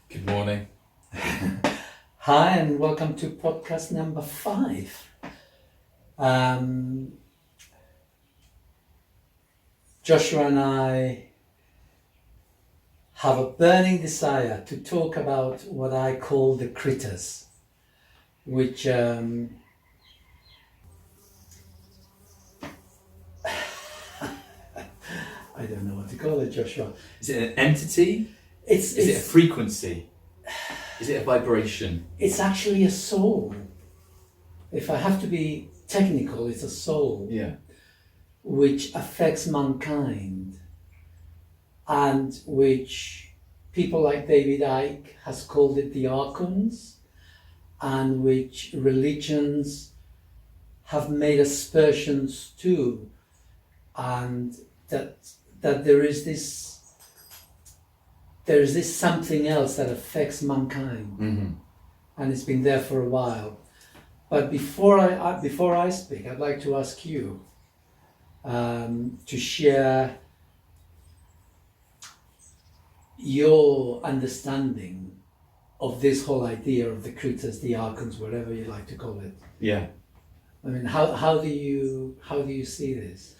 Good morning. Hi, and welcome to podcast number 5. Joshua and I have a burning desire to talk about what I call the critters, which I don't know what to call it, Joshua. Is it an entity? Is it a frequency? Is it a vibration? It's actually a soul. If I have to be technical, it's a soul. Yeah. Which affects mankind and which people like David Icke has called it the Archons, and which religions have made aspersions to, and that there is this something else that affects mankind, and it's been there for a while. But before I speak, I'd like to ask you to share your understanding of this whole idea of the critters, the archons, whatever you like to call it. Yeah. I mean, how do you see this?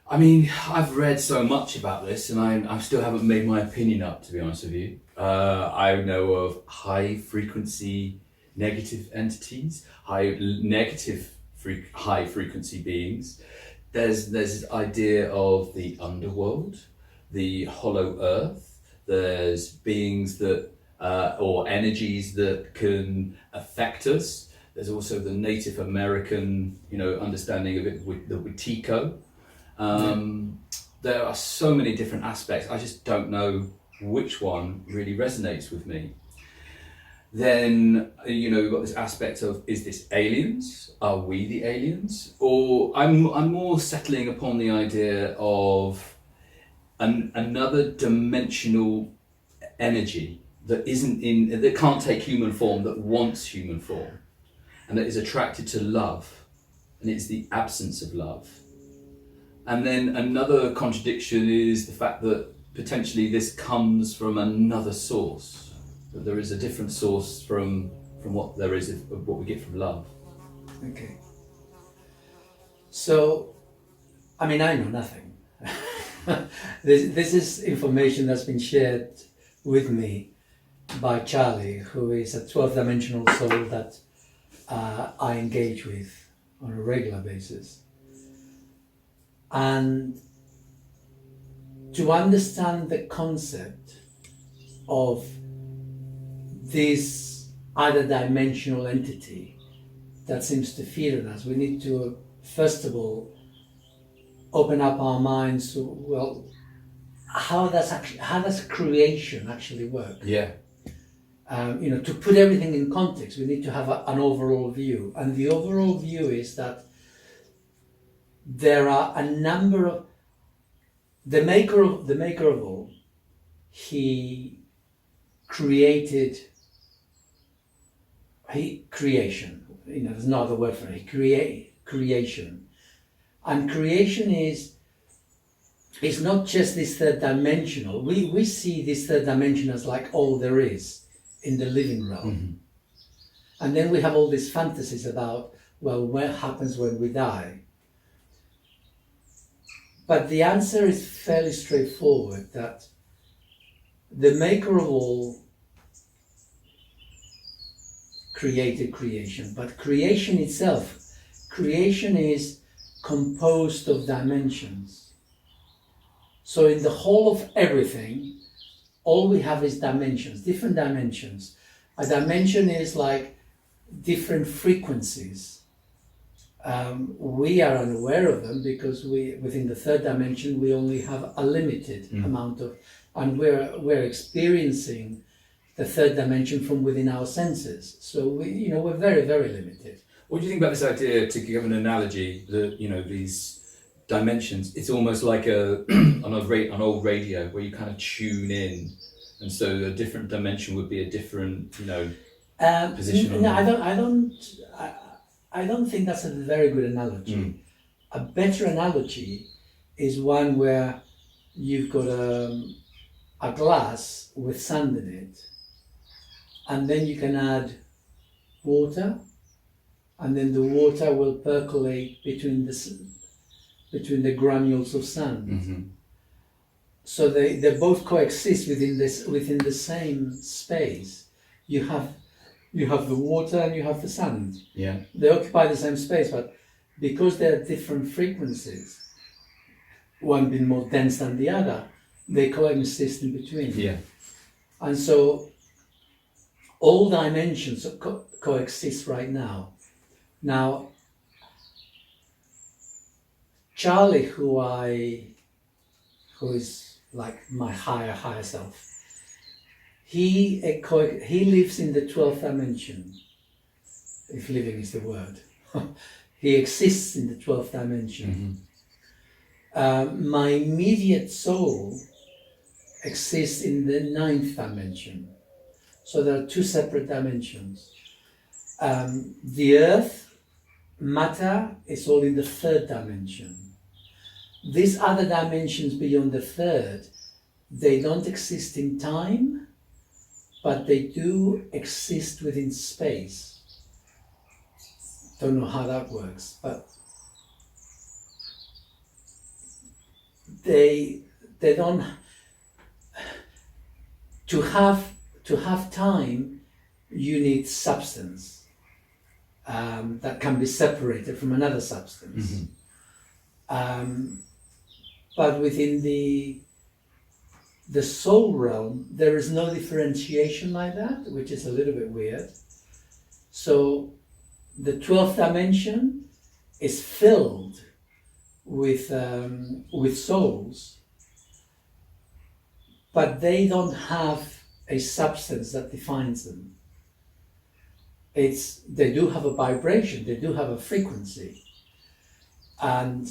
I mean, I've read so much about this, and I still haven't made my opinion up, to be honest with you. I know of high frequency negative entities, high frequency beings. There's this idea of the underworld, the hollow earth. There's beings that or energies that can affect us. There's also the Native American, understanding of it with the Wutika. There are so many different aspects. I just don't know which one really resonates with me. Then, we've got this aspect of, is this aliens? Are we the aliens? Or I'm more settling upon the idea of another dimensional energy that that can't take human form, that wants human form, and that is attracted to love, and it's the absence of love. And then another contradiction is the fact that potentially this comes from another source, that there is a different source from what there is of what we get from love. Okay. So, I mean, I know nothing. This is information that's been shared with me by Charlie, who is a 12th dimensional soul that I engage with on a regular basis. And to understand the concept of this other dimensional entity that seems to feed on us, we need to first of all open up our minds to, well, how does creation actually work? Yeah. To put everything in context, we need to have an overall view, and the overall view is that there are a number of the maker of all. He created creation. There's no other word for it. Creation, and creation is not just this third dimensional. We see this third dimension as like all there is in the living realm, and then we have all these fantasies about, well, what happens when we die. But the answer is fairly straightforward, that the maker of all created creation, but creation is composed of dimensions. So in the whole of everything, all we have is dimensions, different dimensions. A dimension is like different frequencies. We are unaware of them because within the third dimension, we only have a limited amount of, and we're experiencing the third dimension from within our senses. So we're very, very limited. What do you think about this idea, to give an analogy, that these dimensions, it's almost like an old radio where you kind of tune in, and so a different dimension would be a different position. No, I don't think that's a very good analogy. A better analogy is one where you've got a glass with sand in it, and then you can add water, and then the water will percolate between the granules of sand. Mm-hmm. So they both coexist within the same space. You have the water and you have the sand. Yeah. They occupy the same space, but because they're different frequencies, one being more dense than the other, they coexist in between. Yeah. And so all dimensions coexist right now. Now, Charlie, who is like my higher self, he lives in the 12th dimension, if living is the word. He exists in the 12th dimension. Mm-hmm. My immediate soul exists in the 9th dimension. So there are two separate dimensions. The earth, matter, is all in the 3rd dimension. These other dimensions beyond the 3rd, they don't exist in time, but they do exist within space. Don't know how that works, but they don't. To have time, you need substance that can be separated from another substance. Mm-hmm. But within the soul realm, there is no differentiation like that, which is a little bit weird. So the 12th dimension is filled with souls, but they don't have a substance that defines them. They do have a vibration, they do have a frequency, and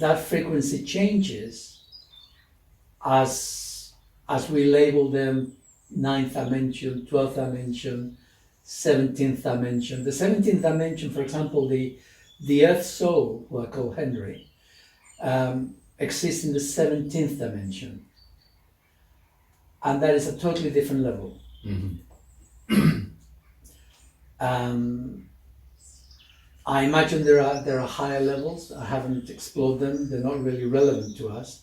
that frequency changes as we label them 9th dimension, 12th dimension, 17th dimension. The 17th dimension, for example, the Earth Soul, who I call Henry, exists in the 17th dimension. And that is a totally different level. Mm-hmm. I imagine there are higher levels. I haven't explored them. They're not really relevant to us.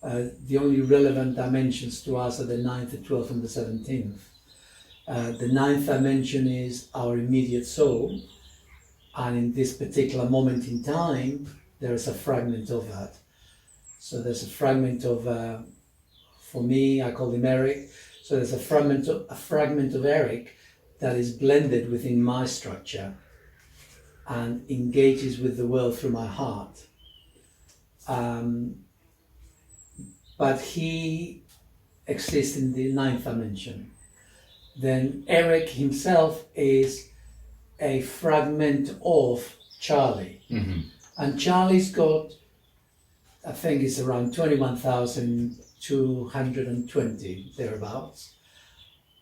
The only relevant dimensions to us are the 9th, the 12th, and the 17th. The 9th dimension is our immediate soul, and in this particular moment in time, there is a fragment of that. So there's a fragment of, for me, I call him Eric. So there's a fragment of Eric that is blended within my structure and engages with the world through my heart. But he exists in the 9th dimension. Then Eric himself is a fragment of Charlie. Mm-hmm. And Charlie's got, I think it's around 21,220, thereabouts.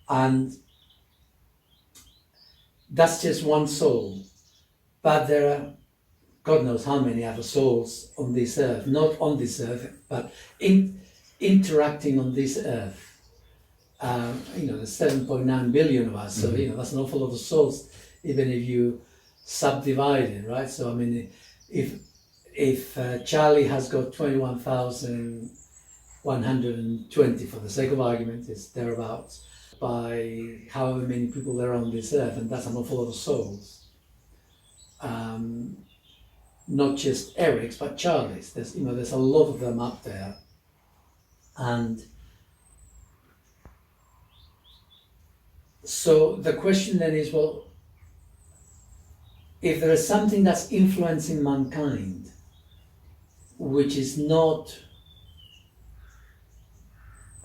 And that's just one soul. But there are God knows how many other souls on this earth, not on this earth, but interacting on this earth. There's 7.9 billion of us, so that's an awful lot of souls, even if you subdivide it, right? So I mean, if Charlie has got 21,120, for the sake of argument, it's thereabouts, by however many people there are on this earth, and that's an awful lot of souls. Not just Eric's, but Charlie's. There's a lot of them up there, and so the question then is, well, if there is something that's influencing mankind, which is not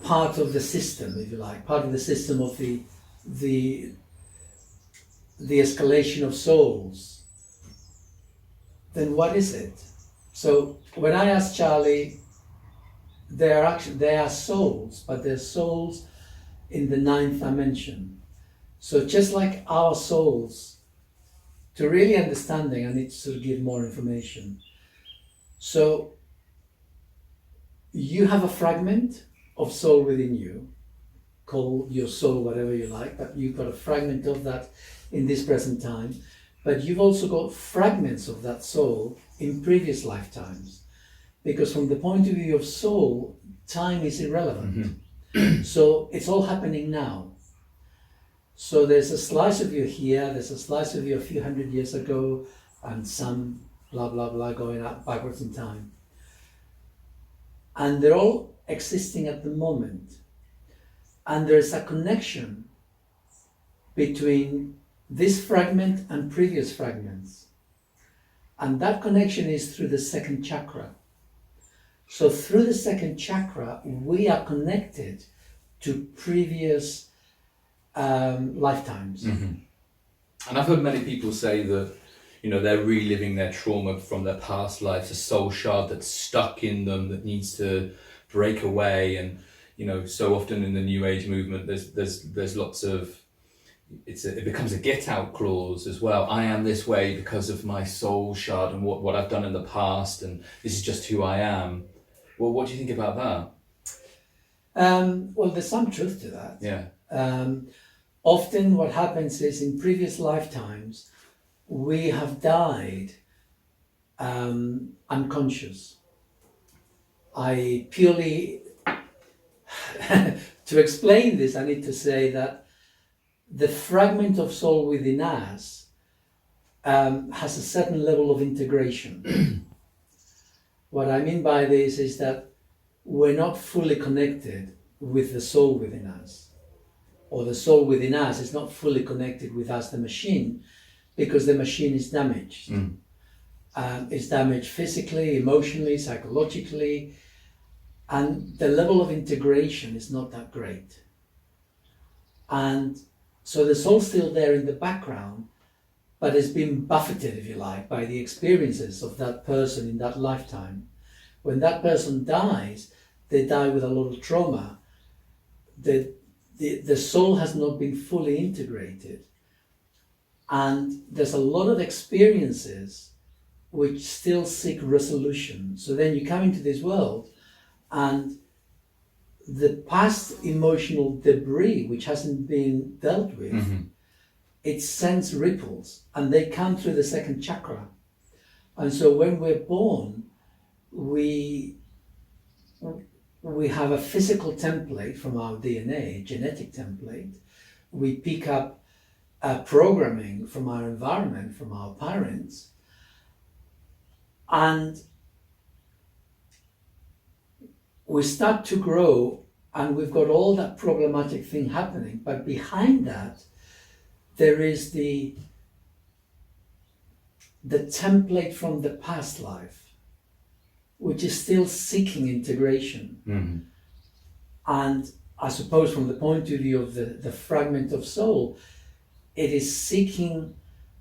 part of the system, if you like, part of the system of the escalation of souls, then what is it? So when I asked Charlie, they are souls, but they're souls in the 9th dimension. So just like our souls, to really understanding, I need to sort of give more information. So you have a fragment of soul within you, call your soul whatever you like, but you've got a fragment of that in this present time. But you've also got fragments of that soul in previous lifetimes. Because from the point of view of soul, time is irrelevant. So it's all happening now. So there's a slice of you here, there's a slice of you a few hundred years ago, and some blah, blah, blah going up backwards in time. And they're all existing at the moment. And there's a connection between this fragment and previous fragments. And that connection is through the second chakra. So through the second chakra, we are connected to previous lifetimes. And I've heard many people say that, you know, they're reliving their trauma from their past lives, a soul shard that's stuck in them that needs to break away. And, you know, so often in the New Age movement, there's lots of, it becomes a get out clause as well. I am this way because of my soul shard and what I've done in the past, and this is just who I am. Well, what do you think about that? Well, there's some truth to that. Yeah. Often what happens is in previous lifetimes, we have died unconscious. I purely, to explain this, I need to say that the fragment of soul within us has a certain level of integration. What I mean by this is that we're not fully connected with the soul within us, or the soul within us is not fully connected with us, the machine, because the machine is damaged. It's damaged physically, emotionally, psychologically, and the level of integration is not that great. And so the soul's still there in the background, but it's been buffeted, if you like, by the experiences of that person in that lifetime. When that person dies, they die with a lot of trauma. The soul has not been fully integrated. And there's a lot of experiences which still seek resolution. So then you come into this world and the past emotional debris, which hasn't been dealt with, it sends ripples, and they come through the second chakra. And so when we're born, we have a physical template from our DNA, genetic template. We pick up programming from our environment, from our parents, and we start to grow, and we've got all that problematic thing happening, but behind that there is the template from the past life, which is still seeking integration. And I suppose from the point of view of the fragment of soul, it is seeking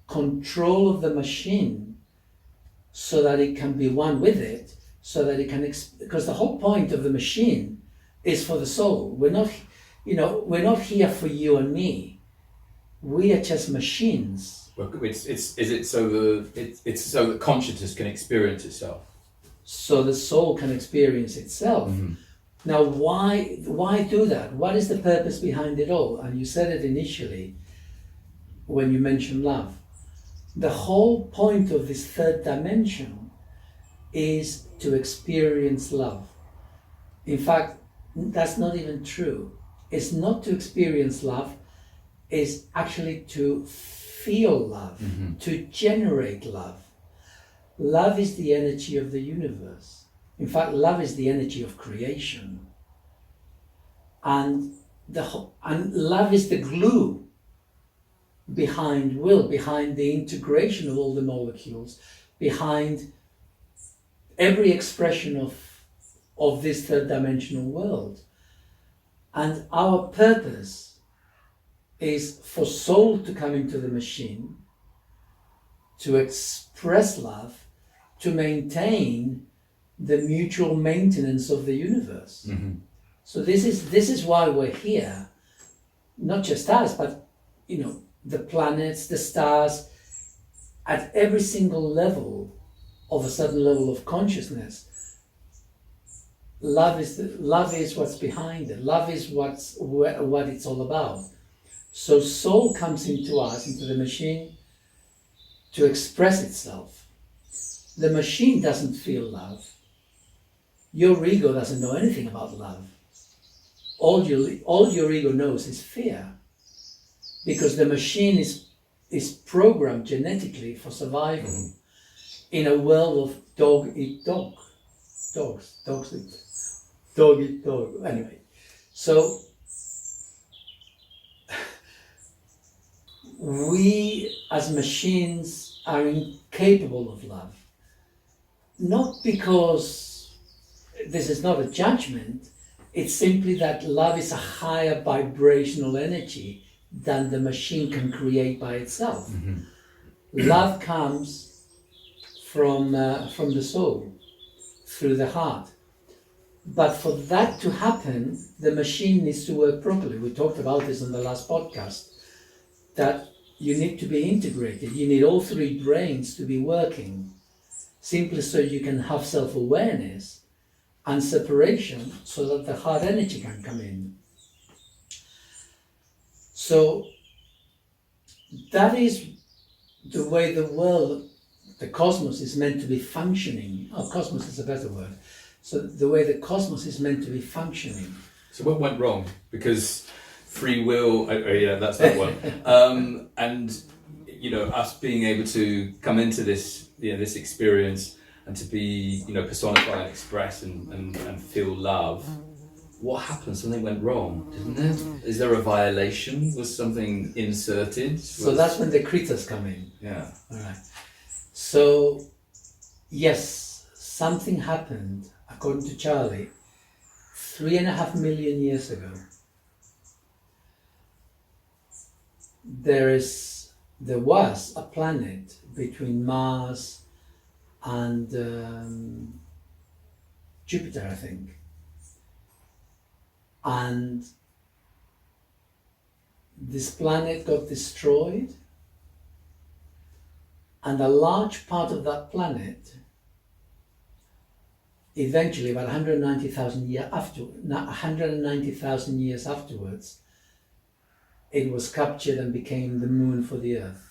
control of the machine so that it can be one with it, so that it can, because the whole point of the machine is for the soul. We're not, we're not here for you and me. We are just machines. Well, is it so that consciousness can experience itself? So the soul can experience itself. Now, why do that? What is the purpose behind it all? And you said it initially when you mentioned love. The whole point of this third dimension is to experience love. In fact, that's not even true. It's not to experience love, it's actually to feel love, to generate love. Love is the energy of the universe. In fact, love is the energy of creation. And love is the glue behind will, behind the integration of all the molecules, behind every expression of this third dimensional world. And our purpose is for soul to come into the machine, to express love, to maintain the mutual maintenance of the universe. So this is why we're here. Not just us, but the planets, the stars, at every single level of a certain level of consciousness, love is what's behind it. Love is what it's all about. So soul comes into us, into the machine, to express itself. The machine doesn't feel love. Your ego doesn't know anything about love. All your ego knows is fear, because the machine is programmed genetically for survival in a world of dog eat dog. Dogs eat dog eat dog. Anyway, so we as machines are incapable of love. Not because this is not a judgment, it's simply that love is a higher vibrational energy than the machine can create by itself. Mm-hmm. Love comes from the soul, through the heart. But for that to happen, the machine needs to work properly. We talked about this in the last podcast, that you need to be integrated. You need all three brains to be working, simply so you can have self-awareness and separation, so that the heart energy can come in. So that is the way the world, the cosmos, is meant to be functioning. Oh, cosmos is a better word. So the way the cosmos is meant to be functioning. So what went wrong? Because free will, yeah, that's that one. And us being able to come into this, this experience, and to be, personify and express and feel love. What happened? Something went wrong, didn't it? Is there a violation? Was something inserted? So that's when the critters come in. Yeah. All right. So, yes, something happened, according to Charlie, 3.5 million years ago. There was a planet between Mars and Jupiter, I think. And this planet got destroyed, and a large part of that planet, eventually about 190,000 years afterwards, it was captured and became the moon for the Earth.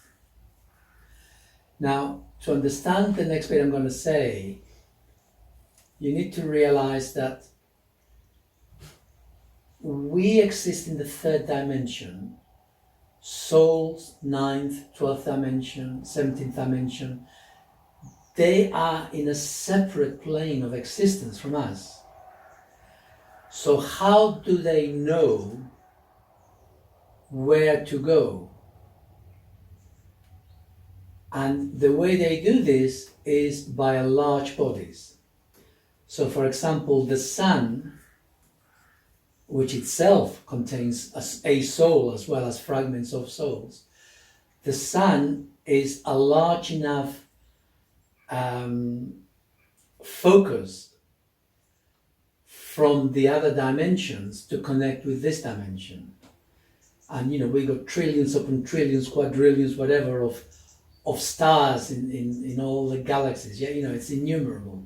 Now, to understand the next bit I'm going to say, you need to realize that we exist in the third dimension. Souls, 9th, 12th dimension, 17th dimension, they are in a separate plane of existence from us. So how do they know where to go? And the way they do this is by large bodies. So for example, the sun, which itself contains a soul as well as fragments of souls, the sun is a large enough focus from the other dimensions to connect with this dimension. And we got trillions upon trillions, quadrillions, whatever, of stars in all the galaxies. Yeah, it's innumerable.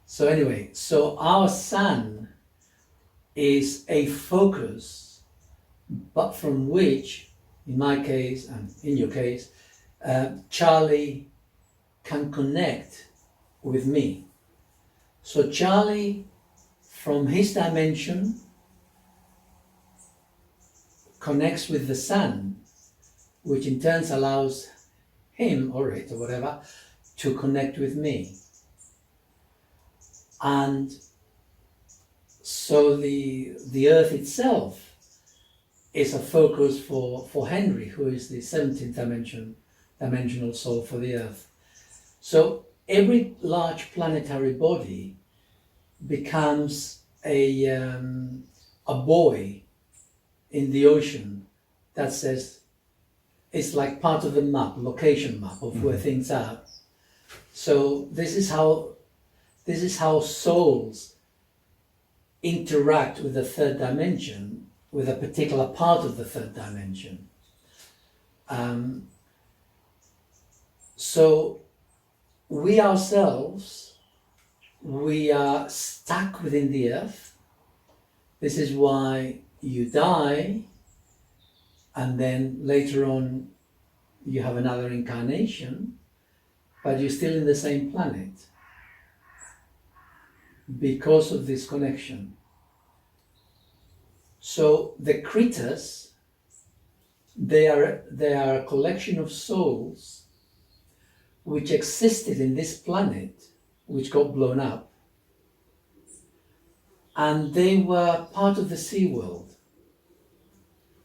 So anyway, so our sun is a focus, but from which, in my case and in your case, Charlie can connect with me. So Charlie, from his dimension, connects with the sun, which in turn allows him or it or whatever to connect with me. And so the earth itself is a focus for Henry, who is the 17th dimensional soul for the earth. So every large planetary body becomes a buoy in the ocean that says, it's like part of the map, location map of where things are. So this is how souls interact with the third dimension, with a particular part of the third dimension. So we ourselves, we are stuck within the earth. This is why you die, and then later on you have another incarnation, but you're still in the same planet because of this connection. So the critters, they are a collection of souls which existed in this planet, which got blown up, and they were part of the sea world.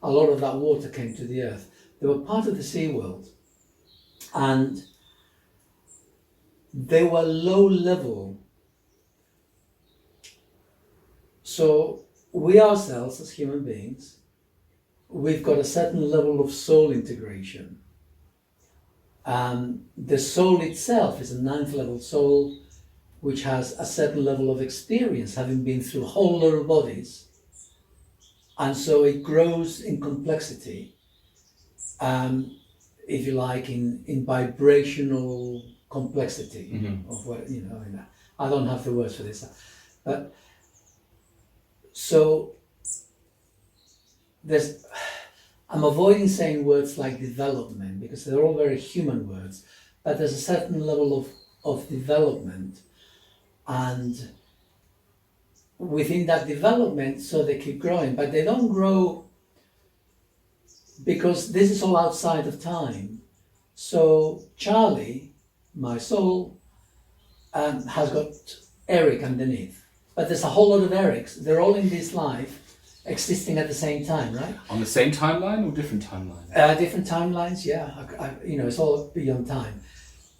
A lot of that water came to the earth. They were part of the sea world, and they were low level. So we ourselves as human beings, we've got a certain level of soul integration. The soul itself is a ninth level soul which has a certain level of experience, having been through a whole lot of bodies. And so it grows in complexity, if you like, in vibrational complexity of what, you know, I don't have the words for this, but so I'm avoiding saying words like development because they're all very human words, but there's a certain level of development, and within that development, so they keep growing, but they don't grow because this is all outside of time. So Charlie, my soul, has got Eric underneath, but there's a whole lot of Erics. They're all in this life existing at the same time, right? On the same timeline or different timelines? Different timelines, yeah. It's all beyond time.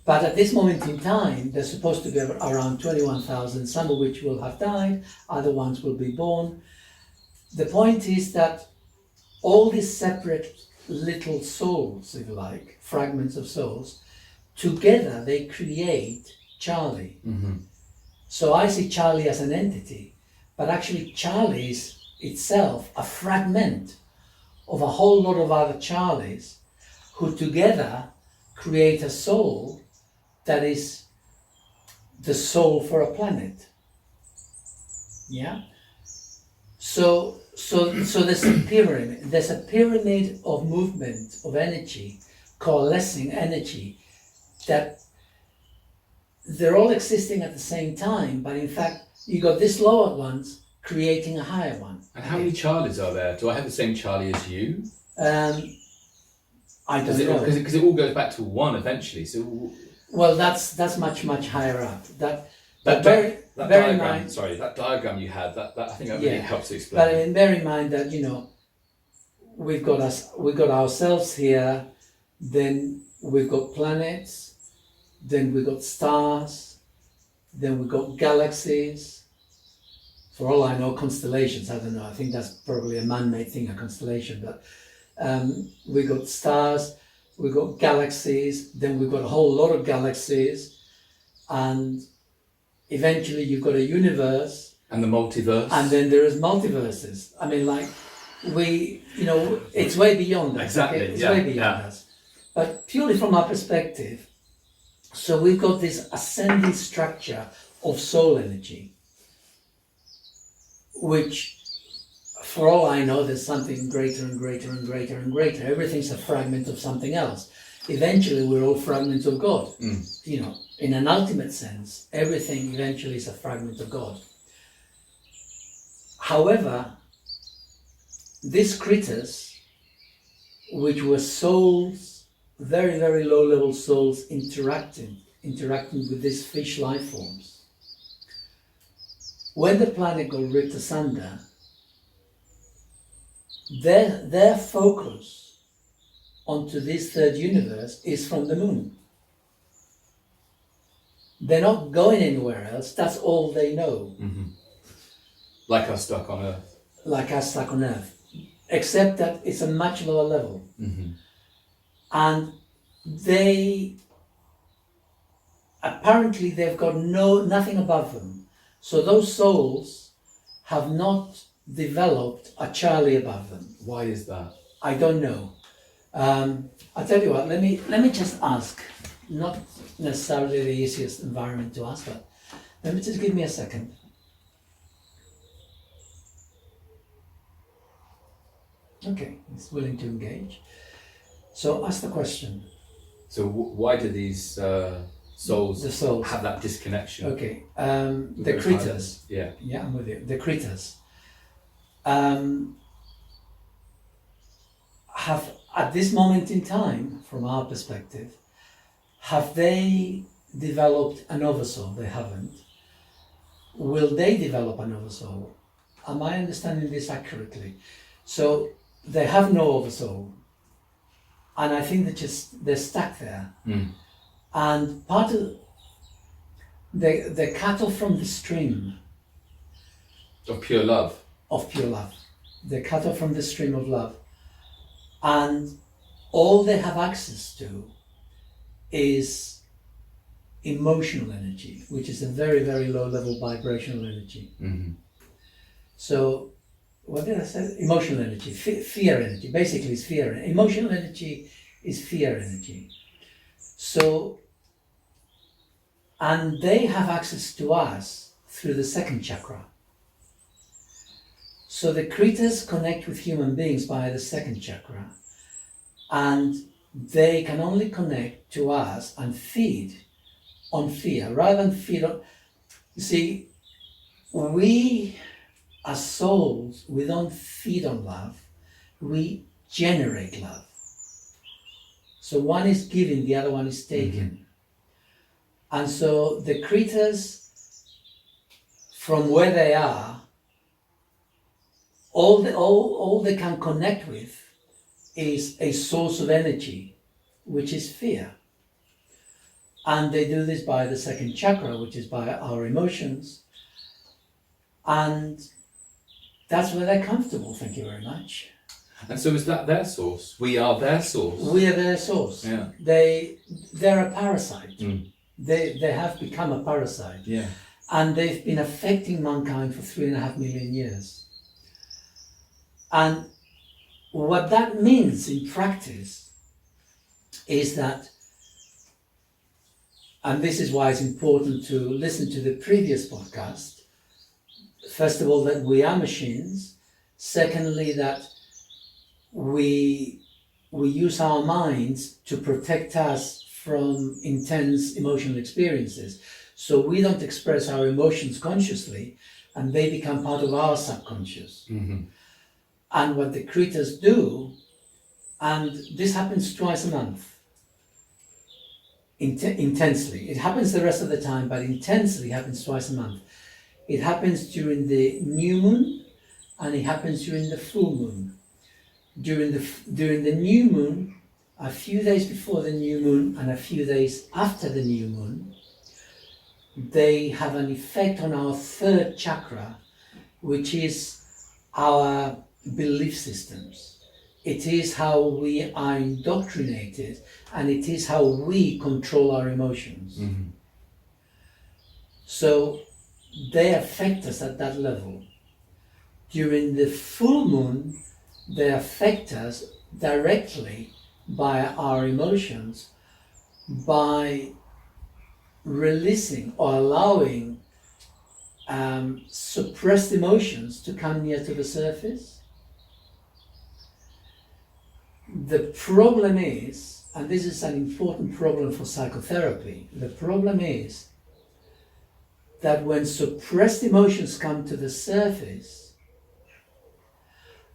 But at this moment in time, there's supposed to be around 21,000, some of which will have died, other ones will be born. The point is that all these separate little souls, if you like, fragments of souls, together they create Charlie. So I see Charlie as an entity, but actually Charlie is itself a fragment of a whole lot of other Charlies who together create a soul that is the soul for a planet. Yeah? So there's a pyramid. There's a pyramid of movement, of energy, coalescing energy, that they're all existing at the same time, but in fact, you got these lower ones creating a higher one. And how many Charlies are there? Do I have the same Charlie as you? I don't know. Because it all goes back to one eventually. So well, that's much higher up. That diagram you had, that I think that really helps to explain. But I mean, bear in mind that we've got ourselves here, then we've got planets, then we've got stars, then we've got galaxies. For all I know, constellations. I don't know. I think that's probably a man-made thing, a constellation. But we've got stars, we've got galaxies, then we've got a whole lot of galaxies, and eventually you've got a universe. And the multiverse. And then there is multiverses. I mean, like, it's way beyond us. Exactly, okay? It's way beyond us. But purely from our perspective, so we've got this ascending structure of soul energy, which, for all I know, there's something greater and greater and greater and greater. Everything's a fragment of something else. Eventually, we're all fragments of God. In an ultimate sense, everything eventually is a fragment of God. However, these critters, which were souls, very, very low-level souls interacting with these fish life forms, when the planet got ripped asunder, their focus onto this third universe is from the moon. They're not going anywhere else. That's all they know. Like us stuck on Earth. Like us stuck on Earth. Except that it's a much lower level. And apparently they've got nothing above them. So those souls have not developed a Charlie above them. Why is that? I don't know. I'll tell you what, let me just ask, not necessarily the easiest environment to ask, but Let me just give me a second. Okay, he's willing to engage. So ask the question. So why do these souls The souls. have that disconnection? Okay, with the those critters. islands? Yeah. Yeah, I'm with you. The critters have, at this moment in time, from our perspective, have they developed an oversoul? They haven't. Will they develop an oversoul? Am I understanding this accurately? So they have no oversoul, and I think they're stuck there. Mm. And part of the cattle from the stream Of pure love. of pure love, the cattle from the stream of love, and all they have access to is emotional energy, which is a very, very low level vibrational energy. Mm-hmm. So, what did I say? Emotional energy, fear energy. Basically, it's fear. Emotional energy is fear energy. So, and they have access to us through the second chakra. So the critters connect with human beings via the second chakra, and they can only connect to us and feed on fear rather than feed on. You see, we as souls, we don't feed on love, we generate love. So one is giving, the other one is taking. Mm-hmm. And so the critters, from where they are, all they can connect with is a source of energy, which is fear. And they do this by the second chakra, which is by our emotions. And that's where they're comfortable, thank you very much. And so is that their source? We are their source. We are their source. Yeah. They're a parasite. Mm. They have become a parasite. Yeah. And they've been affecting mankind for 3.5 million years. And what that means in practice is that, and this is why it's important to listen to the previous podcast, first of all, that we are machines. Secondly, that we use our minds to protect us from intense emotional experiences. So we don't express our emotions consciously, and they become part of our subconscious. Mm-hmm. And what the critters do, and this happens twice a month, intensely. It happens the rest of the time, but intensely happens twice a month. It happens during the new moon, and it happens during the full moon. During the new moon, a few days before the new moon and a few days after the new moon, they have an effect on our third chakra, which is our belief systems. It is how we are indoctrinated, and it is how we control our emotions. Mm-hmm. So they affect us at that level. During the full moon, they affect us directly by our emotions, by releasing or allowing suppressed emotions to come near to the surface. The problem is, and this is an important problem for psychotherapy, the problem is that when suppressed emotions come to the surface,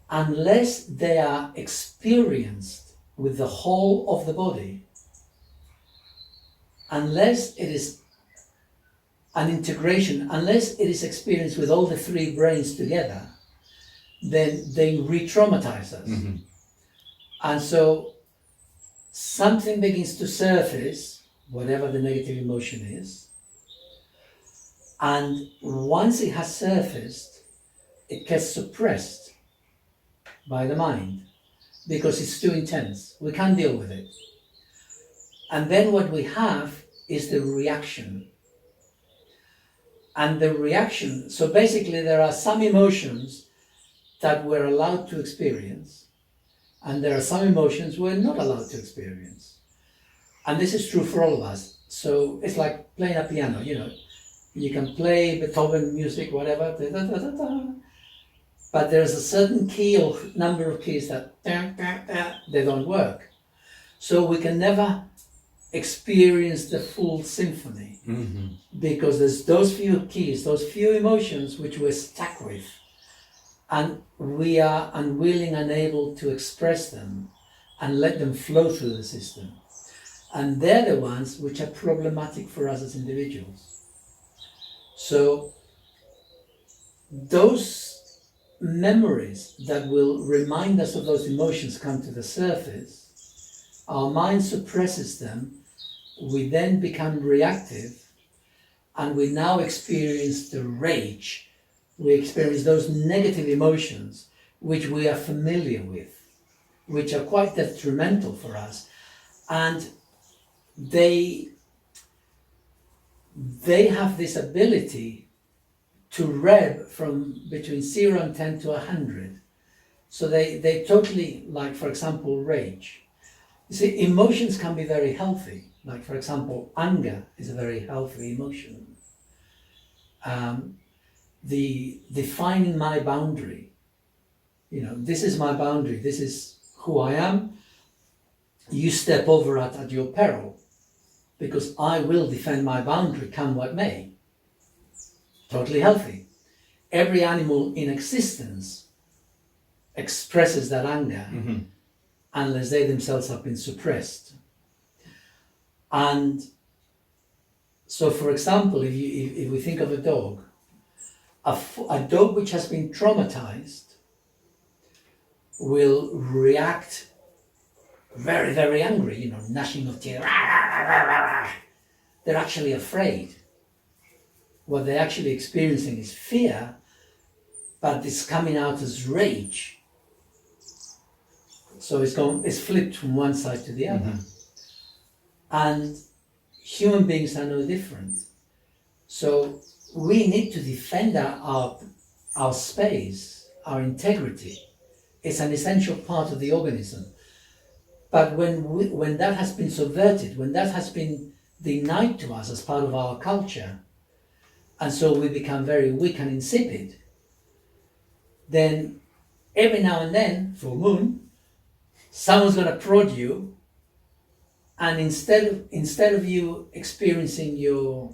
unless they are experienced with the whole of the body, unless it is an integration, unless it is experienced with all the three brains together, then they re-traumatize us. Mm-hmm. And so something begins to surface, whatever the negative emotion is, and once it has surfaced, it gets suppressed by the mind because it's too intense. We can't deal with it. And then what we have is the reaction. And the reaction, so basically there are some emotions that we're allowed to experience, and there are some emotions we're not allowed to experience. And this is true for all of us. So it's like playing a piano, You can play Beethoven music, whatever, da, da, da, da, da. But there's a certain key or number of keys that they don't work. So we can never experience the full symphony because there's those few keys, those few emotions which we're stuck with, and we are unwilling, unable to express them and let them flow through the system. And they're the ones which are problematic for us as individuals. So those memories that will remind us of those emotions come to the surface, our mind suppresses them, we then become reactive, and we now experience the rage. We experience those negative emotions which we are familiar with, which are quite detrimental for us, and they have this ability to rev from between 0 and 10 to 100. So they totally, like for example, rage. You see, emotions can be very healthy. Like for example, anger is a very healthy emotion. The defining my boundary, this is my boundary, this is who I am. You step over it at your peril, because I will defend my boundary come what may. Totally healthy. Every animal in existence expresses that anger unless they themselves have been suppressed. And so, for example, if we think of a dog, a dog which has been traumatized will react very, very angry, gnashing of teeth. They're actually afraid. What they're actually experiencing is fear, but it's coming out as rage. So it's flipped from one side to the other. And human beings are no different. So we need to defend our space, our integrity. It's an essential part of the organism. But when that has been subverted, when that has been denied to us as part of our culture, and so we become very weak and insipid, then every now and then, full moon, someone's going to prod you, and instead of you experiencing your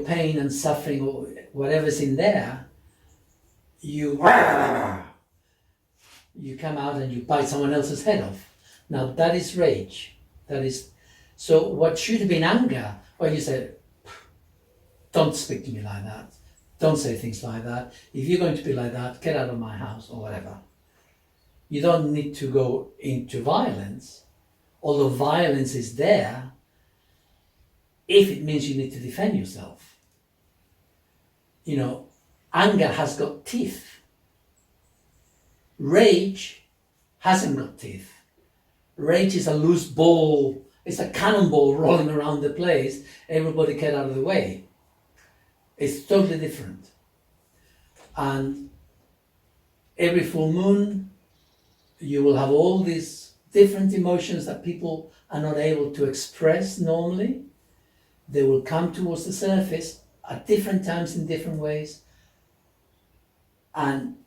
pain and suffering or whatever's in there, you come out and you bite someone else's head off. Now that is rage. So what should have been anger, well, you said, don't speak to me like that. Don't say things like that. If you're going to be like that, get out of my house or whatever. You don't need to go into violence, although violence is there if it means you need to defend yourself. Anger has got teeth. Rage hasn't got teeth. Rage is a loose ball, it's a cannonball rolling around the place. Everybody get out of the way. It's totally different. And every full moon, you will have all these different emotions that people are not able to express normally. They will come towards the surface at different times in different ways. And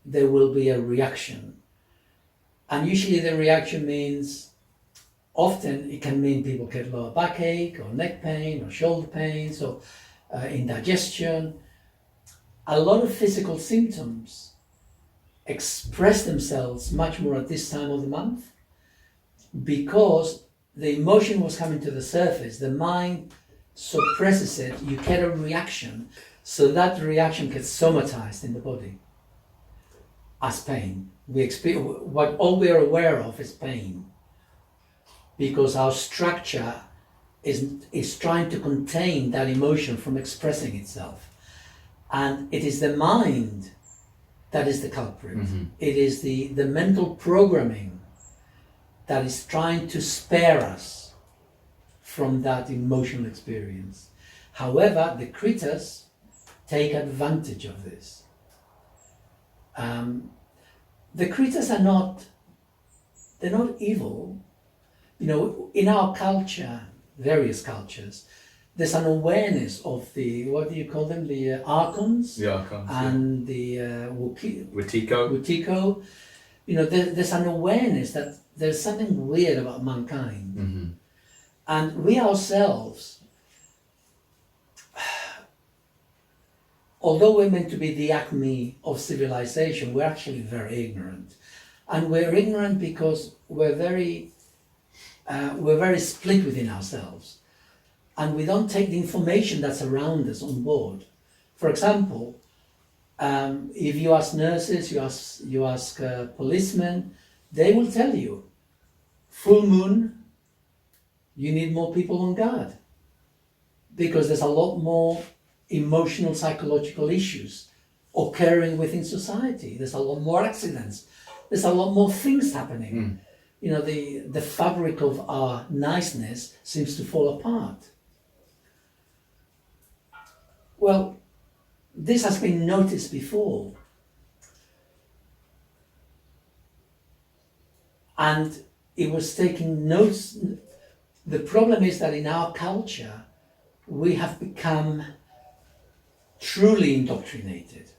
there will be a reaction. And usually the reaction means, often it can mean people get lower backache or neck pain or shoulder pains or indigestion. A lot of physical symptoms express themselves much more at this time of the month because the emotion was coming to the surface, the mind suppresses it, you get a reaction, so that reaction gets somatized in the body as pain. All we are aware of is pain because our structure is trying to contain that emotion from expressing itself. And it is the mind that is the culprit. It is the mental programming that is trying to spare us from that emotional experience. However, the critters take advantage of this. The critters are not evil. In our culture, various cultures, there's an awareness of the, what do you call them, the Archons The Archons. and the Wutika. Wutiko. You know, there's an awareness that there's something weird about mankind. Mm-hmm. And we ourselves, although we're meant to be the acme of civilization, we're actually very ignorant. And we're ignorant because we're very split within ourselves. And we don't take the information that's around us on board. For example, if you ask nurses, you ask policemen, they will tell you, full moon, you need more people on guard. Because there's a lot more emotional, psychological issues occurring within society. There's a lot more accidents. There's a lot more things happening. Mm. You know, the fabric of our niceness seems to fall apart. Well, this has been noticed before. And it was taking notes. The problem is that in our culture, we have become truly indoctrinated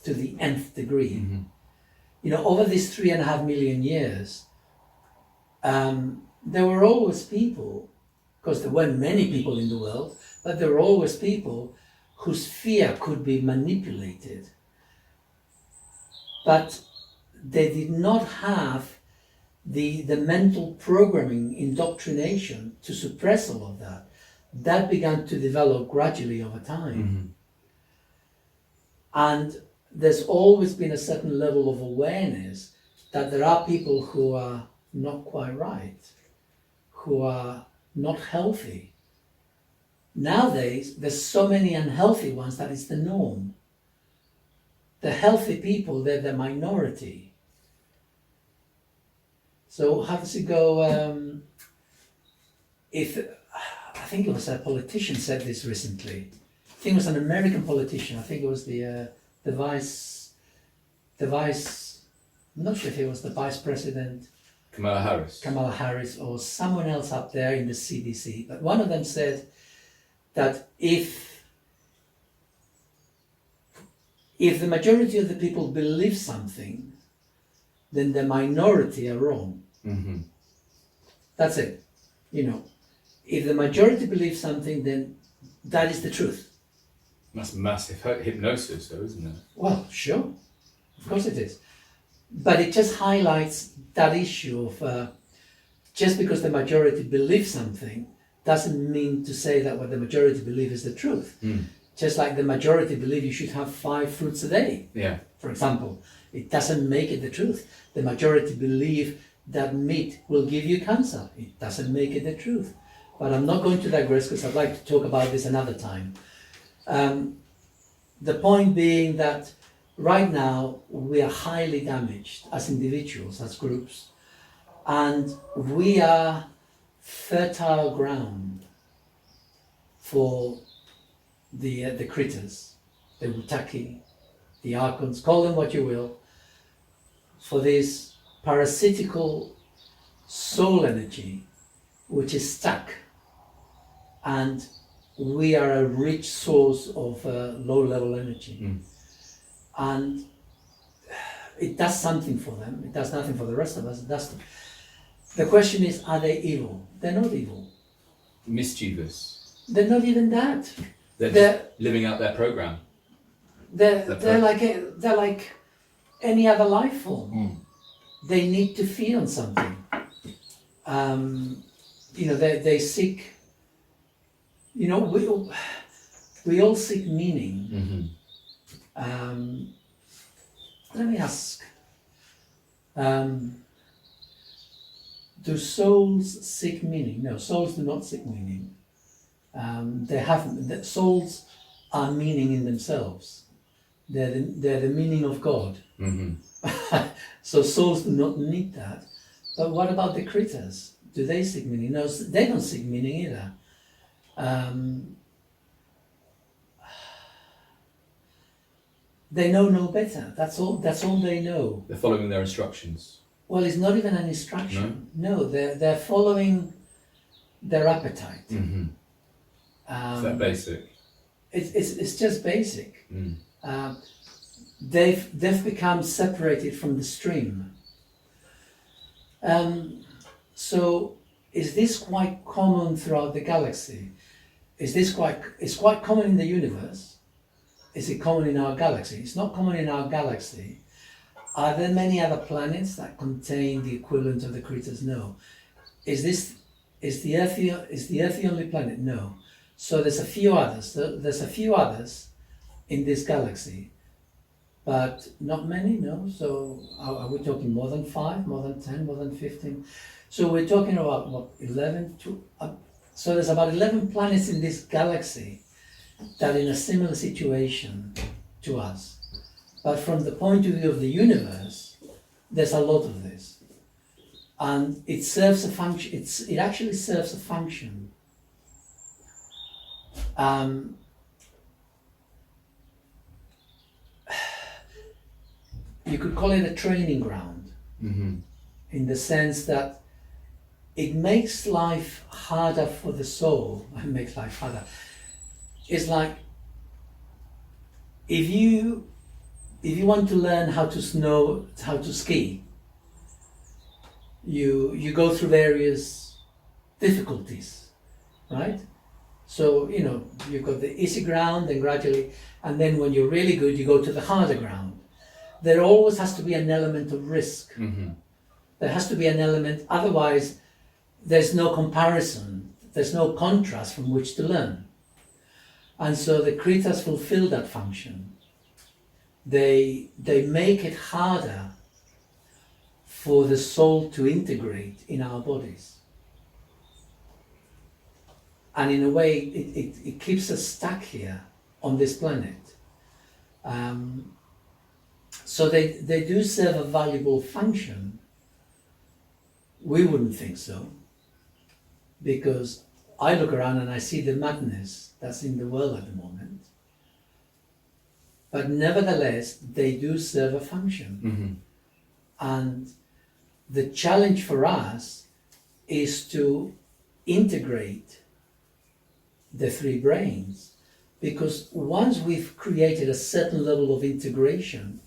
to the nth degree. Mm-hmm. You know, over these 3.5 million years, there were always people, because there weren't many people in the world, but there were always people whose fear could be manipulated. But they did not have the mental programming, indoctrination to suppress all of that. That began to develop gradually over time. Mm-hmm. And there's always been a certain level of awareness that there are people who are not quite right, who are not healthy. Nowadays, there's so many unhealthy ones that it's the norm. The healthy people, they're the minority. So how does it go? I think it was a politician said this recently. I think it was an American politician. I think it was the vice, I'm not sure if it was the vice president, Kamala Harris, or someone else up there in the CDC. But one of them said that if the majority of the people believe something, then the minority are wrong. Mm-hmm. That's it. You know, if the majority believes something, then that is the truth. That's massive hypnosis, though, isn't it? Well, sure, of course it is. But it just highlights that issue of just because the majority believes something doesn't mean to say that what the majority believe is the truth. Mm. Just like the majority believe you should have 5 fruits a day, Yeah. for example. It doesn't make it the truth. The majority believe that meat will give you cancer. It doesn't make it the truth. But I'm not going to digress because I'd like to talk about this another time. The point being that right now we are highly damaged as individuals, as groups, and we are fertile ground for the critters, the Wutika, the Archons, call them what you will, for this parasitical soul energy which is stuck, and we are a rich source of low-level energy. Mm. And it does something for them. It does nothing for the rest of us. It does. The question is, are they evil? They're not evil. Mischievous. They're not even that. They're They're- just living out their program. They're like any other life form. Mm. They need to feed on something. They seek. We all seek meaning. Mm-hmm. Let me ask. Do souls seek meaning? No, souls do not seek meaning. Souls are meaning in themselves. They're the meaning of God. Mm-hmm. So souls do not need that. But what about the critters? Do they seek meaning? No, they don't seek meaning either. They know no better. That's all they know. They're following their instructions. Well, it's not even an instruction. No, they're following their appetite. Mm-hmm. Is that basic? It's just basic. Mm. They've become separated from the stream. So is this quite common throughout the galaxy? It's quite common in the universe? Is it common in our galaxy? It's not common in our galaxy. Are there many other planets that contain the equivalent of the Kritas? No. Is the Earth the only planet? No. So there's a few others. There's a few others in this galaxy, but not many. No. So are we talking more than 5, more than 10, more than 15? So we're talking about what, 11 to. So there's about 11 planets in this galaxy that are in a similar situation to us. But from the point of view of the universe, there's a lot of this. And it serves a function, it actually serves a function. You could call it a training ground, in the sense that it makes life harder for the soul. It makes life harder. It's like if you want to learn how to ski, you go through various difficulties, right? So you've got the easy ground, and gradually, and then when you're really good, you go to the harder ground. There always has to be an element of risk. There has to be an element, otherwise there's no comparison, there's no contrast from which to learn. And so the Kritas fulfill that function. They make it harder for the soul to integrate in our bodies. And in a way, it keeps us stuck here on this planet. So they do serve a valuable function. We wouldn't think so, because I look around and I see the madness that's in the world at the moment. But nevertheless, they do serve a function. And the challenge for us is to integrate the three brains, because once we've created a certain level of integration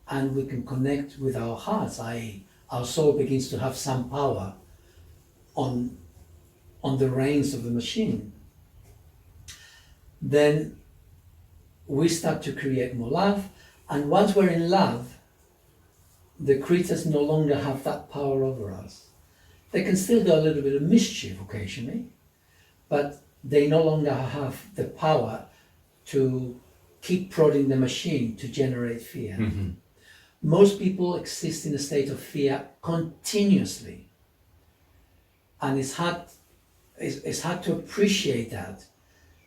and we can connect with our hearts, i.e. our soul begins to have some power on the reins of the machine, then we start to create more love. And once we're in love, the Kritas no longer have that power over us. They can still do a little bit of mischief occasionally, but they no longer have the power to keep prodding the machine to generate fear. Most people exist in a state of fear continuously. And it's hard to appreciate that,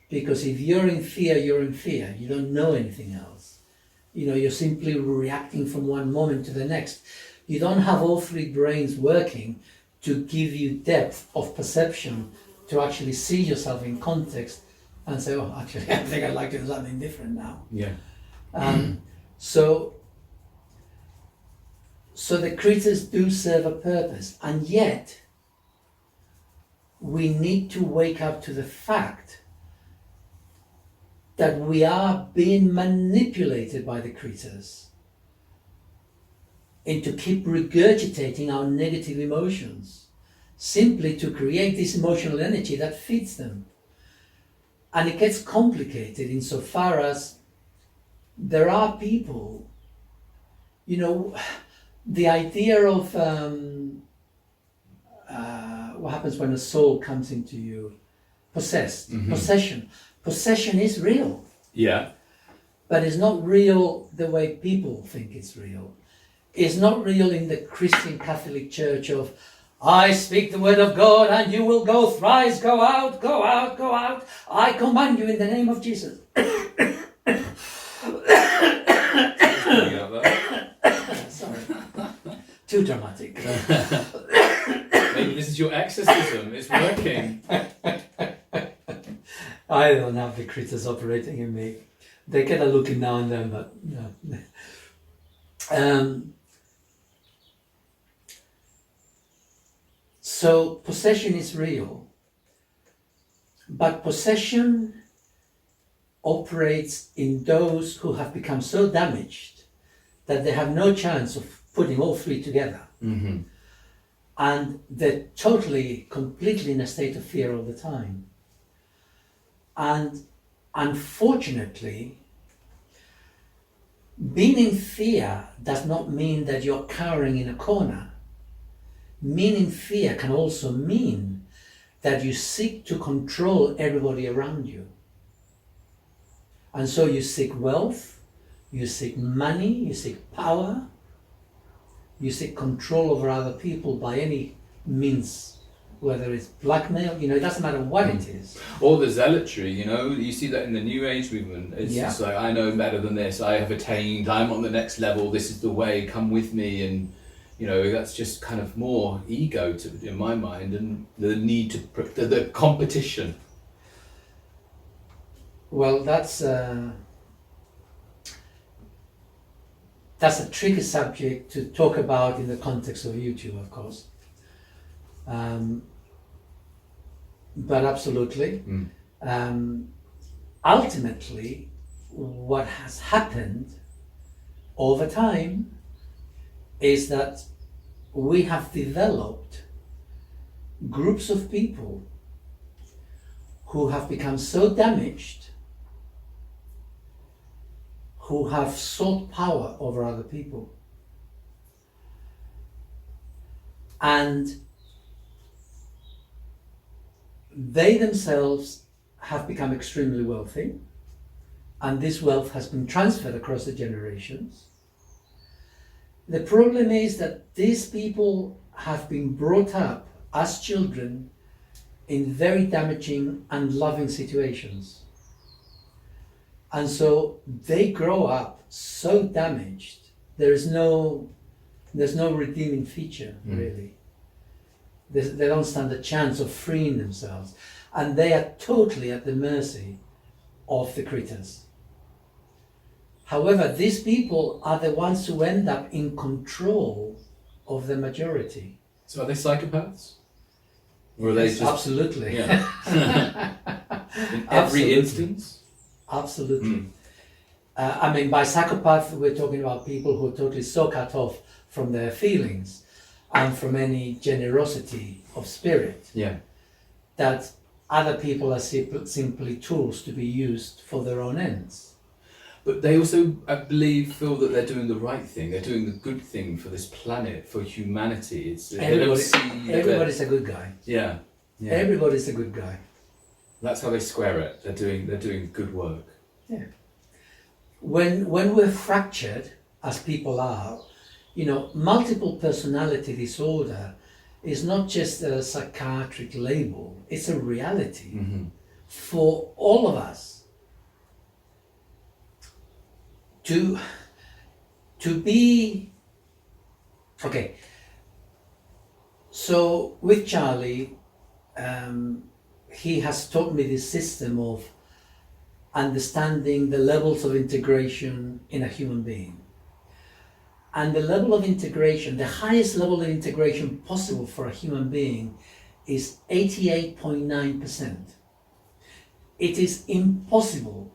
because if you're in fear, you're in fear. You don't know anything else. You're simply reacting from one moment to the next. You don't have all three brains working to give you depth of perception, to actually see yourself in context and say, oh, actually, I think I'd like to do something different now. Yeah. So the Kritas do serve a purpose, and yet we need to wake up to the fact that we are being manipulated by the Kritas into keep regurgitating our negative emotions, simply to create this emotional energy that feeds them. And it gets complicated insofar as there are people, the idea of what happens when a soul comes into you, possession is real. Yeah. But it's not real the way people think it's real. It's not real in the Christian Catholic Church of, I speak the word of God and you will go thrice, go out, go out, go out. I command you in the name of Jesus. Sorry. Too dramatic. Maybe this is your exorcism. It's working. I don't have the Kritas operating in me. They get a looking now and then, but no. So possession is real. But possession operates in those who have become so damaged that they have no chance of putting all three together. Mm-hmm. And they're totally, completely in a state of fear all the time. And unfortunately, being in fear does not mean that you're cowering in a corner. Being in fear can also mean that you seek to control everybody around you. And so you seek wealth, you seek money, you seek power, you seek control over other people by any means, whether it's blackmail, it doesn't matter what it is. Or the zealotry, you see that in the New Age movement. It's Yeah. just like, I know better than this, I have attained, I'm on the next level, this is the way, come with me. And, that's just kind of more ego in my mind, and the need to, the competition. Well, that's a tricky subject to talk about in the context of YouTube, of course. But absolutely. Ultimately, what has happened over time is that we have developed groups of people who have become so damaged, who have sought power over other people. And they themselves have become extremely wealthy, and this wealth has been transferred across the generations. The problem is that these people have been brought up as children in very damaging and loving situations. And so they grow up so damaged, there's no redeeming feature, really. They don't stand a chance of freeing themselves. And they are totally at the mercy of the critters. However, these people are the ones who end up in control of the majority. So are they psychopaths? Or are they Yes, just... absolutely. Yeah. In every Absolutely. instance? Absolutely. By psychopath, we're talking about people who are totally so cut off from their feelings and from any generosity of spirit, Yeah. that other people are simply tools to be used for their own ends. But they also, I believe, feel that they're doing the right thing. They're doing the good thing for this planet, for humanity. Everybody's a good guy. Yeah. Everybody's a good guy. That's how they square it. They're doing good work. Yeah. When we're fractured, as people are, multiple personality disorder is not just a psychiatric label, it's a reality for all of us. To be okay. So with Charlie, he has taught me this system of understanding the levels of integration in a human being. And the level of integration, the highest level of integration possible for a human being is 88.9%. It is impossible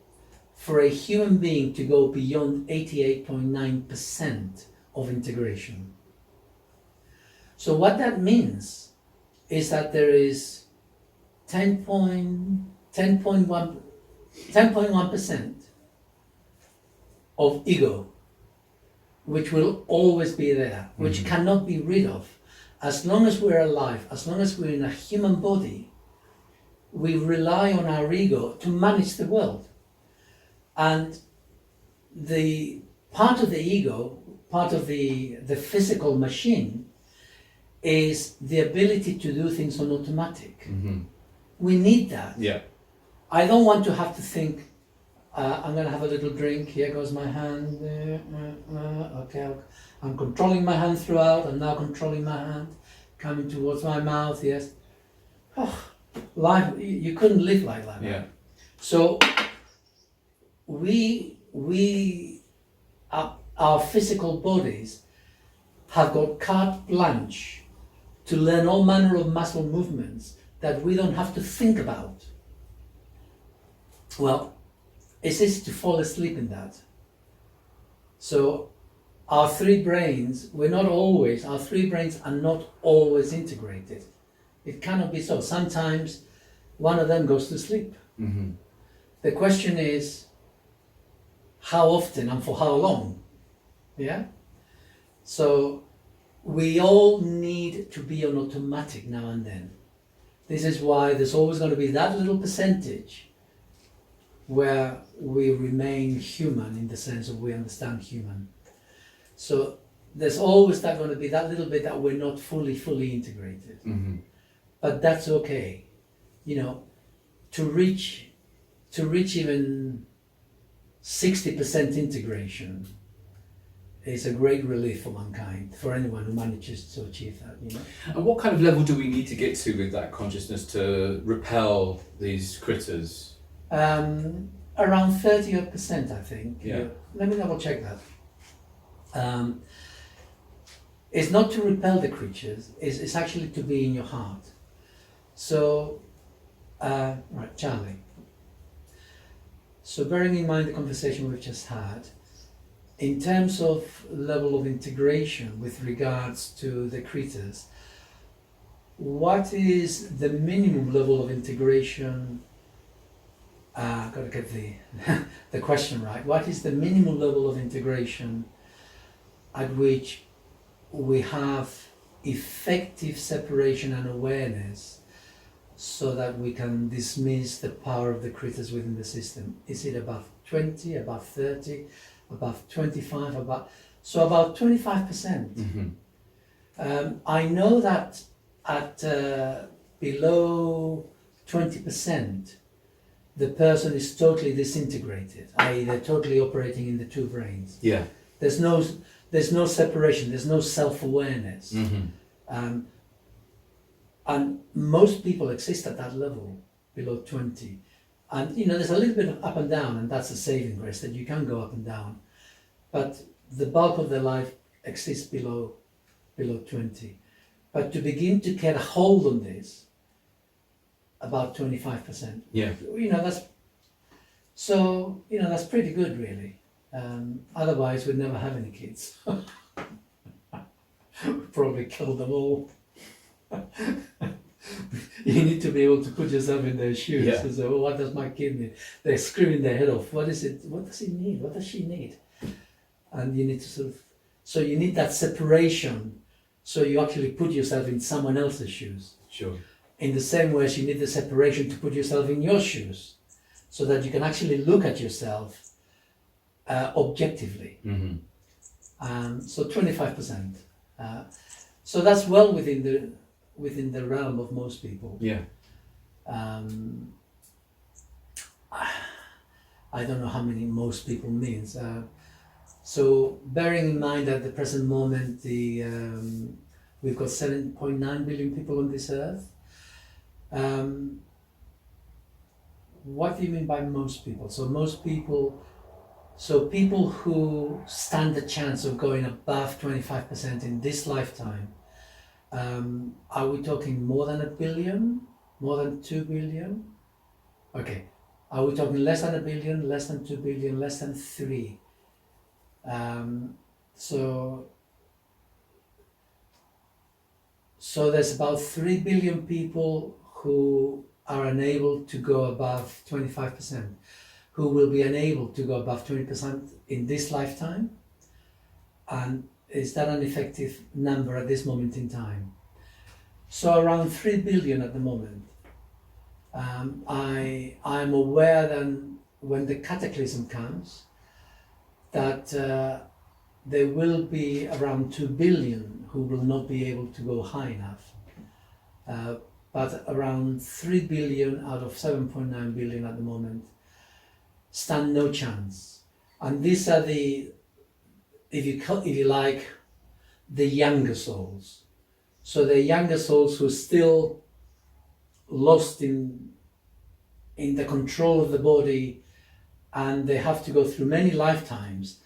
for a human being to go beyond 88.9% of integration. So what that means is that there is 10.1% of ego, which will always be there, which cannot be rid of. As long as we're alive, as long as we're in a human body, we rely on our ego to manage the world. And the part of the ego, part of the physical machine, is the ability to do things on automatic. We need that. Yeah. I don't want to have to think, I'm going to have a little drink, here goes my hand, okay, I'm controlling my hand throughout, I'm now controlling my hand, coming towards my mouth, yes. Life, you couldn't live like that. Yeah. So our physical bodies have got carte blanche to learn all manner of muscle movements that we don't have to think about. Well, it's easy to fall asleep in that. So our three brains, our three brains are not always integrated. It cannot be so. Sometimes one of them goes to sleep. Mm-hmm. The question is, how often and for how long? Yeah? So we all need to be on automatic now and then. This is why there's always going to be that little percentage where we remain human, in the sense of we understand human. So there's always going to be that little bit that we're not fully integrated. Mm-hmm. But that's okay. You know, to reach even 60% integration is a great relief for mankind, for anyone who manages to achieve that, you know. And what kind of level do we need to get to with that consciousness to repel these critters? Around 30%, I think. Yeah. Let me double check that. It's not to repel the creatures, it's actually to be in your heart. So, right, Charlie. So bearing in mind the conversation we've just had, in terms of level of integration with regards to the critters, what is the minimum level of integration? Got to get the question right. What is the minimum level of integration at which we have effective separation and awareness, so that we can dismiss the power of the critters within the system? Is it above 20, above 30, above 25, about 25%? Mm-hmm. I know that at below 20%, the person is totally disintegrated, i.e. they're totally operating in the two brains. Yeah. There's no separation, there's no self-awareness. Mm-hmm. And most people exist at that level, below 20. And you know, there's a little bit of up and down, and that's a saving grace, that you can go up and down. But the bulk of their life exists below 20. But to begin to get a hold on this, about 25%. Yeah. You know, that's pretty good, really. Otherwise, we'd never have any kids. We'd probably kill them all. You need to be able to put yourself in their shoes. Yeah. And say, well, what does my kid need? They're screaming their head off. What is it? What does he need? What does she need? And you need to so you need that separation, so you actually put yourself in someone else's shoes. Sure. In the same way as you need the separation to put yourself in your shoes, so that you can actually look at yourself objectively. Mm-hmm. So 25%. So that's well within the realm of most people. Yeah. I don't know how many most people means. So bearing in mind that at the present moment we've got 7.9 billion people on this earth. What do you mean by most people? So people who stand a chance of going above 25% in this lifetime, are we talking more than 1 billion? More than 2 billion? Okay. Are we talking less than 1 billion, less than 2 billion, less than 3? So there's about 3 billion people who are unable to go above 25%, who will be unable to go above 20% in this lifetime. And is that an effective number at this moment in time? So around 3 billion at the moment. I'm aware that when the cataclysm comes, that there will be around 2 billion who will not be able to go high enough. But around 3 billion out of 7.9 billion at the moment stand no chance. And these are the, if you like, the younger souls. So the younger souls who are still lost in the control of the body, and they have to go through many lifetimes,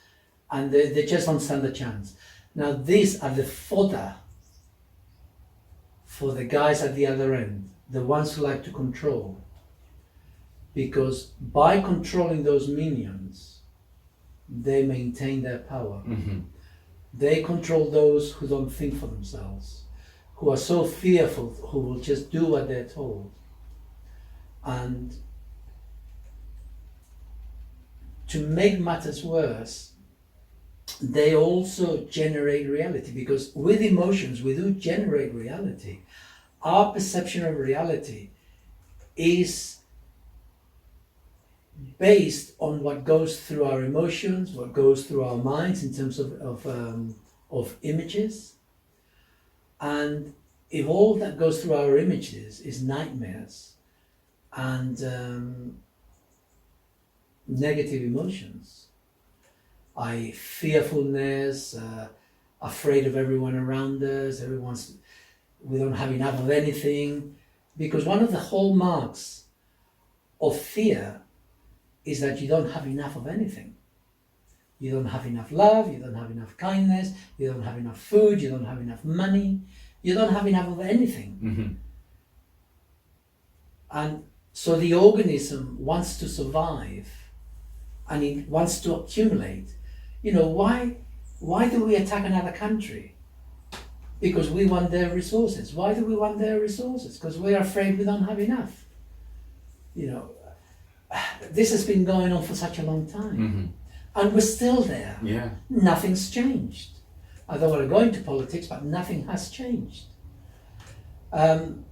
and they just don't stand a chance. Now these are the fodder for the guys at the other end, the ones who like to control. because by controlling those minions, they maintain their power. They control those who don't think for themselves, who are so fearful, who will just do what they're told. And to make matters worse, they also generate reality, because with emotions we do generate reality. Our perception of reality is based on what goes through our emotions, what goes through our minds in terms of images. And if all that goes through our images is nightmares and negative emotions, i.e. fearfulness, afraid of everyone around us, we don't have enough of anything, because one of the hallmarks of fear is that you don't have enough of anything. You don't have enough love, you don't have enough kindness, you don't have enough food, you don't have enough money, you don't have enough of anything. And so the organism wants to survive and it wants to accumulate. You know, why do we attack another country? Because we want their resources. Why do we want their resources? Because we're afraid we don't have enough. You know, this has been going on for such a long time. And we're still there. Yeah. Nothing's changed. I don't want to go into politics, but nothing has changed. And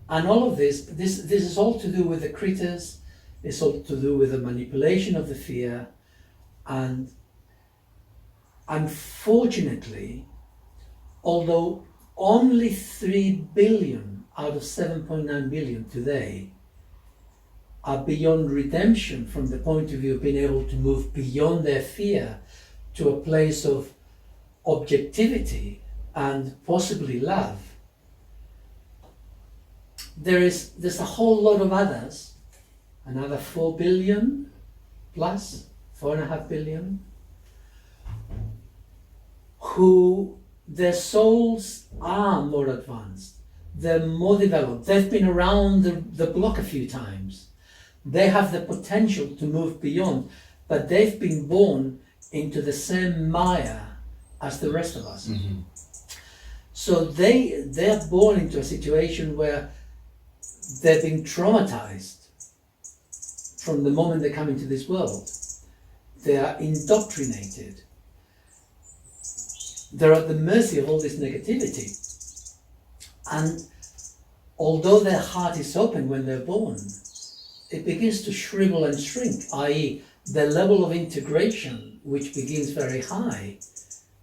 all of this is all to do with the critters. It's all to do with the manipulation of the fear. And unfortunately, although only 3 billion out of 7.9 billion today are beyond redemption from the point of view of being able to move beyond their fear to a place of objectivity and possibly love, there's a whole lot of others, another 4 billion plus, 4.5 billion, who their souls are more advanced, they're more developed, they've been around the block a few times. They have the potential to move beyond, but they've been born into the same mire as the rest of us. So they're born into a situation where they've been traumatized from the moment they come into this world. They are indoctrinated. They're at the mercy of all this negativity. And although their heart is open when they're born, it begins to shrivel and shrink, i.e. the level of integration, which begins very high,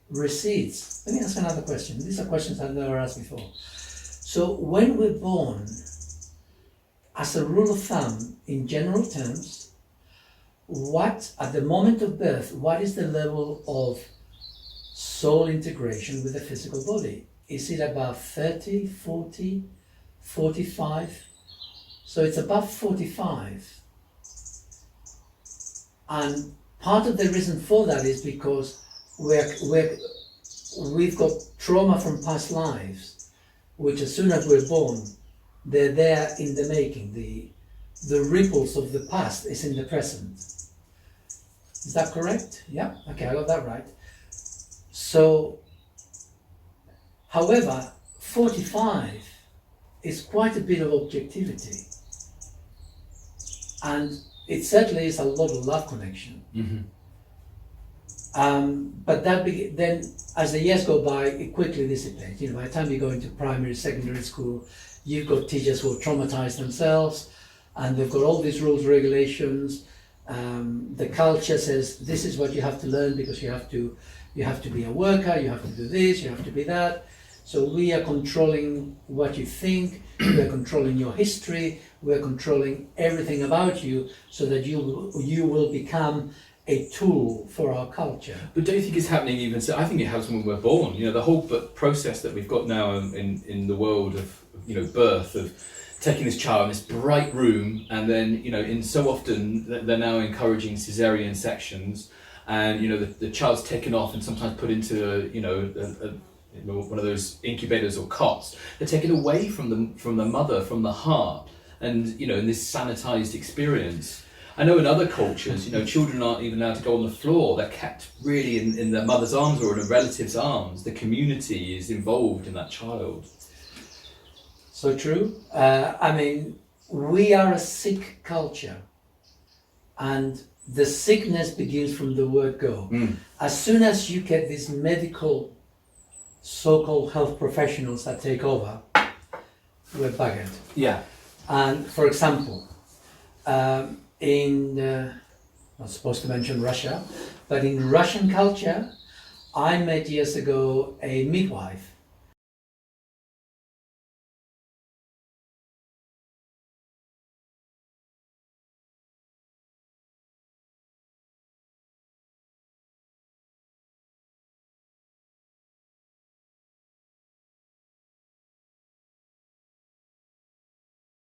recedes. Let me ask another question. These are questions I've never asked before. So when we're born, as a rule of thumb, in general terms, at the moment of birth, what is the level of soul integration with the physical body? Is it about 30, 40, 45? So it's above 45. And part of the reason for that is because we've got trauma from past lives, which as soon as we're born, they're there in the making. The ripples of the past is in the present. Is that correct? Yeah? Okay, I got that right. So, however, 45 is quite a bit of objectivity. And it certainly is a lot of love connection. But then as the years go by, it quickly dissipates. You know, by the time you go into primary, secondary school, you've got teachers who are traumatized themselves, and they've got all these rules, regulations. The culture says this is what you have to learn because you have to be a worker, you have to do this, you have to be that. So we are controlling what you think, we are controlling your history, we are controlling everything about you so that you will become a tool for our culture. But don't you think it's happening even so? I think it happens when we're born. You know, the whole process that we've got now in the world of, you know, birth, of taking this child in this bright room, and then, you know, in so often they're now encouraging cesarean sections, and, you know, the child's taken off and sometimes put into, you know, one of those incubators or cots. They're taken away from the mother, from the heart, and in this sanitized experience. I know in other cultures, children aren't even allowed to go on the floor. They're kept really in their mother's arms or in a relative's arms. The community is involved in that child. So true. I mean, we are a sick culture, and the sickness begins from the word go. As soon as you get these medical, so-called health professionals that take over, we're buggered. Yeah. And for example, not supposed to mention Russia, but in Russian culture, I met years ago a midwife